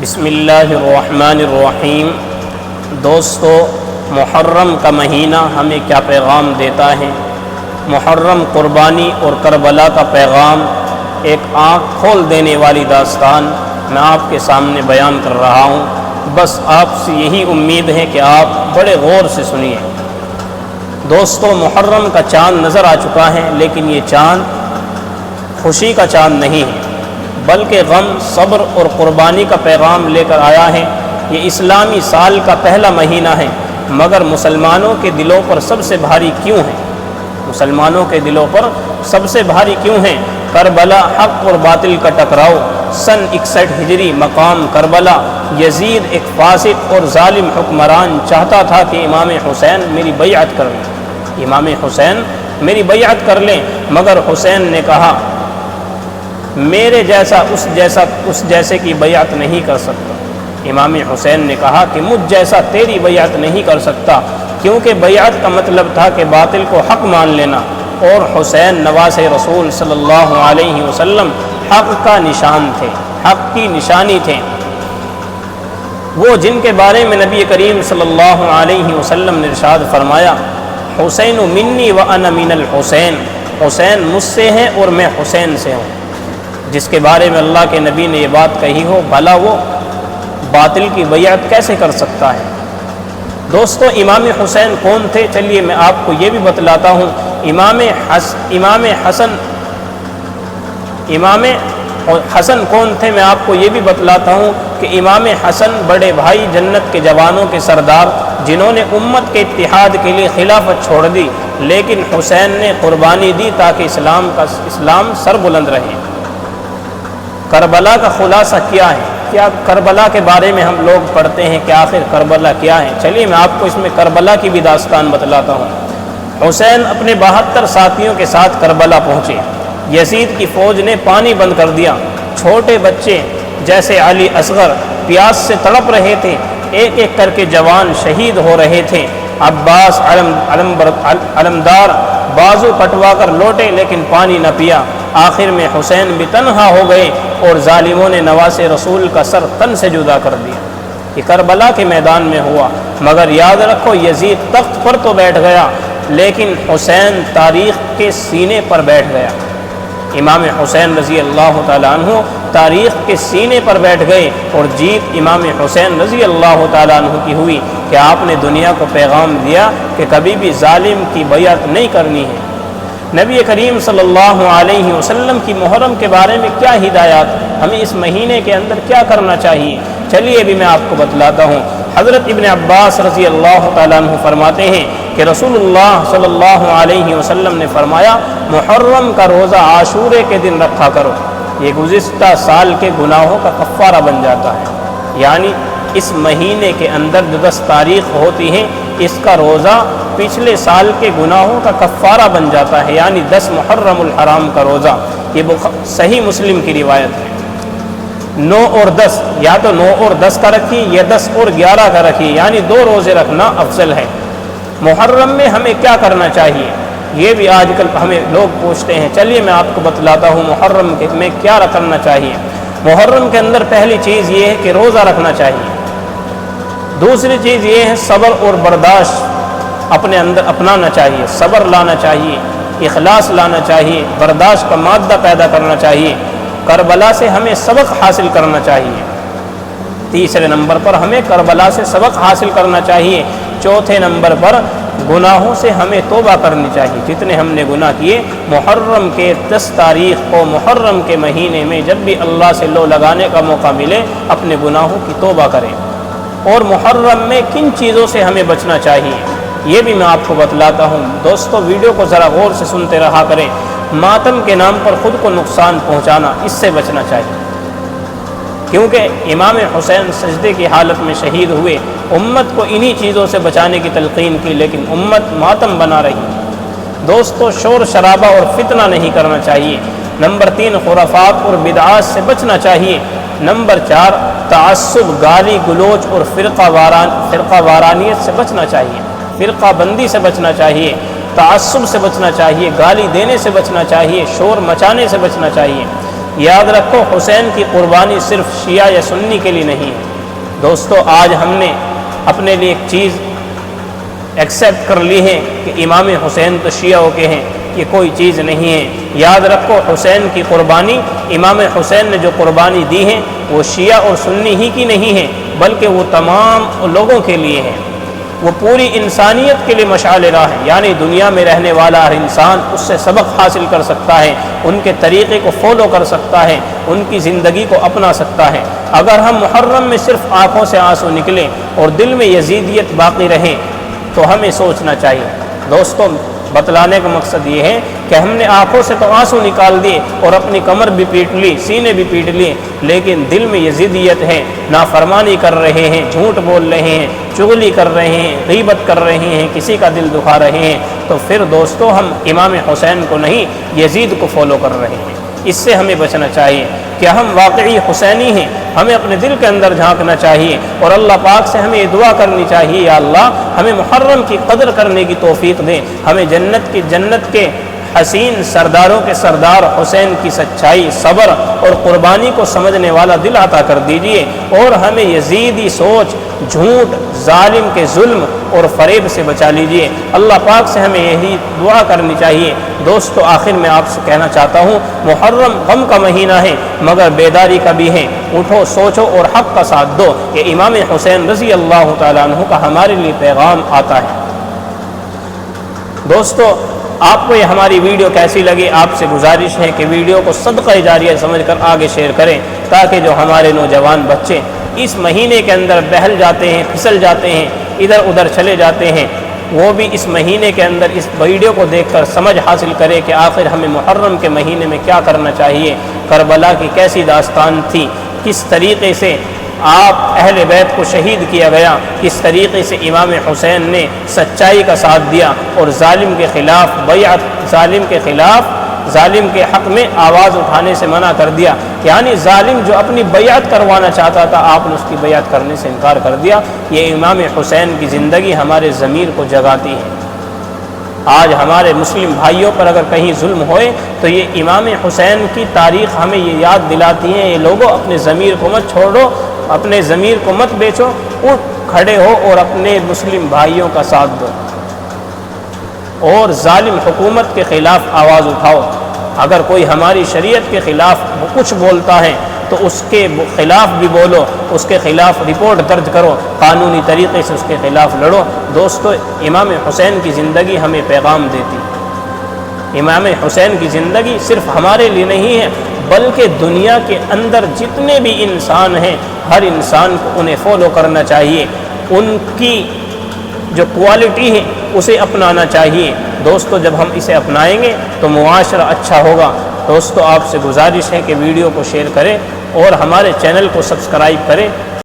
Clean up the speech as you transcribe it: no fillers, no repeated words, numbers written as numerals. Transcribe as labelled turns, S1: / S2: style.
S1: بسم اللہ الرحمن الرحیم۔ دوستو، محرم کا مہینہ ہمیں کیا پیغام دیتا ہے؟ محرم قربانی اور کربلا کا پیغام، ایک آنکھ کھول دینے والی داستان میں آپ کے سامنے بیان کر رہا ہوں۔ بس آپ سے یہی امید ہے کہ آپ بڑے غور سے سنیے۔ دوستو، محرم کا چاند نظر آ چکا ہے، لیکن یہ چاند خوشی کا چاند نہیں ہے، بلکہ غم، صبر اور قربانی کا پیغام لے کر آیا ہے۔ یہ اسلامی سال کا پہلا مہینہ ہے، مگر مسلمانوں کے دلوں پر سب سے بھاری کیوں ہے؟ مسلمانوں کے دلوں پر سب سے بھاری کیوں ہے؟ کربلا، حق اور باطل کا ٹکراؤ۔ سن 61 ہجری، مقام کربلا۔ یزید ایک فاسق اور ظالم حکمران چاہتا تھا کہ امام حسین میری بیعت کر لیں، امام حسین میری بیعت کر لیں، مگر حسین نے کہا میرے جیسا اس جیسے کی بیعت نہیں کر سکتا۔ امام حسین نے کہا کہ مجھ جیسا تیری بیعت نہیں کر سکتا، کیونکہ بیعت کا مطلب تھا کہ باطل کو حق مان لینا، اور حسین نواز رسول صلی اللہ علیہ وسلم حق کا نشان تھے، حق کی نشانی تھے، وہ جن کے بارے میں نبی کریم صلی اللہ علیہ وسلم نے ارشاد فرمایا، حسین منی وانا من الحسین، حسین مجھ سے ہیں اور میں حسین سے ہوں۔ جس کے بارے میں اللہ کے نبی نے یہ بات کہی ہو، بھلا وہ باطل کی بیعت کیسے کر سکتا ہے؟ دوستو، امام حسین کون تھے؟ چلیے میں آپ کو یہ بھی بتلاتا ہوں۔ امام حسن کون تھے؟ میں آپ کو یہ بھی بتلاتا ہوں کہ امام حسن بڑے بھائی، جنت کے جوانوں کے سردار، جنہوں نے امت کے اتحاد کے لیے خلافت چھوڑ دی، لیکن حسین نے قربانی دی تاکہ اسلام سر بلند رہے۔ کربلا کا خلاصہ کیا ہے؟ کیا کربلا کے بارے میں ہم لوگ پڑھتے ہیں کہ آخر کربلا کیا ہے؟ چلیے میں آپ کو اس میں کربلا کی بھی داستان بتلاتا ہوں۔ حسین اپنے 72 ساتھیوں کے ساتھ کربلا پہنچے۔ یزید کی فوج نے پانی بند کر دیا۔ چھوٹے بچے جیسے علی اصغر پیاس سے تڑپ رہے تھے، ایک ایک کر کے جوان شہید ہو رہے تھے۔ عباس علمدار بازو کٹوا کر لوٹے، لیکن پانی نہ پیا۔ آخر میں حسین بھی تنہا ہو گئے اور ظالموں نے نواز رسول کا سر تن سے جدا کر دیا۔ یہ کربلا کے میدان میں ہوا، مگر یاد رکھو یزید تخت پر تو بیٹھ گیا، لیکن حسین تاریخ کے سینے پر بیٹھ گیا۔ امام حسین رضی اللہ تعالیٰ عنہ تاریخ کے سینے پر بیٹھ گئے، اور جیت امام حسین رضی اللہ تعالیٰ عنہ کی ہوئی کہ آپ نے دنیا کو پیغام دیا کہ کبھی بھی ظالم کی بیعت نہیں کرنی ہے۔ نبی کریم صلی اللہ علیہ وسلم کی محرم کے بارے میں کیا ہدایات، ہمیں اس مہینے کے اندر کیا کرنا چاہیے؟ چلیے ابھی میں آپ کو بتلاتا ہوں۔ حضرت ابن عباس رضی اللہ تعالیٰ عنہ فرماتے ہیں کہ رسول اللہ صلی اللہ علیہ وسلم نے فرمایا، محرم کا روزہ عاشورے کے دن رکھا کرو، یہ گزشتہ سال کے گناہوں کا کفارہ بن جاتا ہے۔ یعنی اس مہینے کے اندر جو 10 تاریخ ہوتی ہے، اس کا روزہ پچھلے سال کے گناہوں کا کفارہ بن جاتا ہے، یعنی 10 محرم الحرام کا روزہ۔ یہ صحیح مسلم کی روایت ہے۔ 9 اور 10، یا تو 9 اور 10 کا رکھیے یا 10 اور 11 کا رکھیے، یعنی 2 روزے رکھنا افضل ہے۔ محرم میں ہمیں کیا کرنا چاہیے؟ یہ بھی آج کل ہمیں لوگ پوچھتے ہیں۔ چلیے میں آپ کو بتلاتا ہوں محرم میں کیا کرنا چاہیے۔ محرم کے اندر پہلی چیز یہ ہے کہ روزہ رکھنا چاہیے۔ دوسری چیز یہ ہے صبر اور برداشت اپنے اندر اپنانا چاہیے، صبر لانا چاہیے، اخلاص لانا چاہیے، برداشت کا مادہ پیدا کرنا چاہیے۔ کربلا سے ہمیں سبق حاصل کرنا چاہیے۔ تیسرے نمبر پر ہمیں کربلا سے سبق حاصل کرنا چاہیے۔ چوتھے نمبر پر گناہوں سے ہمیں توبہ کرنی چاہیے، جتنے ہم نے گناہ کیے۔ محرم کے 10 تاریخ کو، محرم کے مہینے میں جب بھی اللہ سے لو لگانے کا موقع ملے، اپنے گناہوں کی توبہ کریں۔ اور محرم میں کن چیزوں سے ہمیں بچنا چاہیے، یہ بھی میں آپ کو بتلاتا ہوں۔ دوستو، ویڈیو کو ذرا غور سے سنتے رہا کریں۔ ماتم کے نام پر خود کو نقصان پہنچانا، اس سے بچنا چاہیے، کیونکہ امام حسین سجدے کی حالت میں شہید ہوئے۔ امت کو انہی چیزوں سے بچانے کی تلقین کی، لیکن امت ماتم بنا رہی۔ دوستو، شور شرابہ اور فتنہ نہیں کرنا چاہیے۔ نمبر 3، خرافات اور بدعات سے بچنا چاہیے۔ نمبر 4، تعصب، گالی گلوچ اور فرقہ وارانیت سے بچنا چاہیے، فرقہ بندی سے بچنا چاہیے، تعصب سے بچنا چاہیے، گالی دینے سے بچنا چاہیے، شور مچانے سے بچنا چاہیے۔ یاد رکھو حسین کی قربانی صرف شیعہ یا سنی کے لیے نہیں ہے۔ دوستو آج ہم نے اپنے لیے ایک چیز ایکسیپٹ کر لی ہے کہ امام حسین تو شیعوں کے ہیں، یہ کوئی چیز نہیں ہے۔ یاد رکھو حسین کی قربانی، امام حسین نے جو قربانی دی ہے وہ شیعہ اور سنی ہی کی نہیں ہے، بلکہ وہ تمام لوگوں کے لیے ہے، وہ پوری انسانیت کے لیے مشعل راہ ہے، یعنی دنیا میں رہنے والا ہر انسان اس سے سبق حاصل کر سکتا ہے، ان کے طریقے کو فالو کر سکتا ہے، ان کی زندگی کو اپنا سکتا ہے۔ اگر ہم محرم میں صرف آنکھوں سے آنسو نکلیں اور دل میں یزیدیت باقی رہے تو ہمیں سوچنا چاہیے۔ دوستوں بتلانے کا مقصد یہ ہے کہ ہم نے آنکھوں سے تو آنسو نکال دیے اور اپنی کمر بھی پیٹ لی، سینے بھی پیٹ لیے، لیکن دل میں یزیدیت ہے، نافرمانی کر رہے ہیں، جھوٹ بول رہے ہیں، چغلی کر رہے ہیں، غیبت کر رہے ہیں، کسی کا دل دکھا رہے ہیں، تو پھر دوستو ہم امام حسین کو نہیں یزید کو فالو کر رہے ہیں۔ اس سے ہمیں بچنا چاہیے کہ ہم واقعی حسینی ہیں، ہمیں اپنے دل کے اندر جھانکنا چاہیے اور اللہ پاک سے ہمیں یہ دعا کرنی چاہیے، یا اللہ ہمیں محرم کی قدر کرنے کی توفیق دیں، ہمیں جنت کے حسین سرداروں کے سردار حسین کی سچائی، صبر اور قربانی کو سمجھنے والا دل عطا کر دیجئے، اور ہمیں یزیدی سوچ، جھوٹ، ظالم کے ظلم اور فریب سے بچا لیجئے۔ اللہ پاک سے ہمیں یہی دعا کرنی چاہیے۔ دوستو آخر میں آپ سے کہنا چاہتا ہوں، محرم غم کا مہینہ ہے مگر بیداری کا بھی ہے، اٹھو سوچو اور حق کا ساتھ دو۔ یہ امام حسین رضی اللہ تعالیٰ عنہ کا ہمارے لیے پیغام آتا ہے۔ دوستو آپ کو یہ ہماری ویڈیو کیسی لگی؟ آپ سے گزارش ہے کہ ویڈیو کو صدقہ جاریہ سمجھ کر آگے شیئر کریں، تاکہ جو ہمارے نوجوان بچے اس مہینے کے اندر بہل جاتے ہیں، پھسل جاتے ہیں، ادھر ادھر چلے جاتے ہیں، وہ بھی اس مہینے کے اندر اس ویڈیو کو دیکھ کر سمجھ حاصل کرے کہ آخر ہمیں محرم کے مہینے میں کیا کرنا چاہیے، کربلا کی کیسی داستان تھی، کس طریقے سے آپ اہل بیت کو شہید کیا گیا، کس طریقے سے امام حسین نے سچائی کا ساتھ دیا اور ظالم کے خلاف بیعت، ظالم کے حق میں آواز اٹھانے سے منع کر دیا، یعنی ظالم جو اپنی بیعت کروانا چاہتا تھا آپ نے اس کی بیعت کرنے سے انکار کر دیا۔ یہ امام حسین کی زندگی ہمارے ضمیر کو جگاتی ہے۔ آج ہمارے مسلم بھائیوں پر اگر کہیں ظلم ہوئے تو یہ امام حسین کی تاریخ ہمیں یہ یاد دلاتی ہے، یہ لوگوں اپنے ضمیر کو مت چھوڑو، اپنے ضمیر کو مت بیچو، اٹھ کھڑے ہو اور اپنے مسلم بھائیوں کا ساتھ دو اور ظالم حکومت کے خلاف آواز اٹھاؤ۔ اگر کوئی ہماری شریعت کے خلاف کچھ بولتا ہے تو اس کے خلاف بھی بولو، اس کے خلاف رپورٹ درج کرو، قانونی طریقے سے اس کے خلاف لڑو۔ دوستو امام حسین کی زندگی ہمیں پیغام دیتی ہے۔ امام حسین کی زندگی صرف ہمارے لیے نہیں ہے بلکہ دنیا کے اندر جتنے بھی انسان ہیں ہر انسان کو انہیں فالو کرنا چاہیے، ان کی جو کوالٹی ہے اسے اپنانا چاہیے۔ دوستو جب ہم اسے اپنائیں گے تو معاشرہ اچھا ہوگا۔ دوستو آپ سے گزارش ہے کہ ویڈیو کو شیئر کریں اور ہمارے چینل کو سبسکرائب کریں۔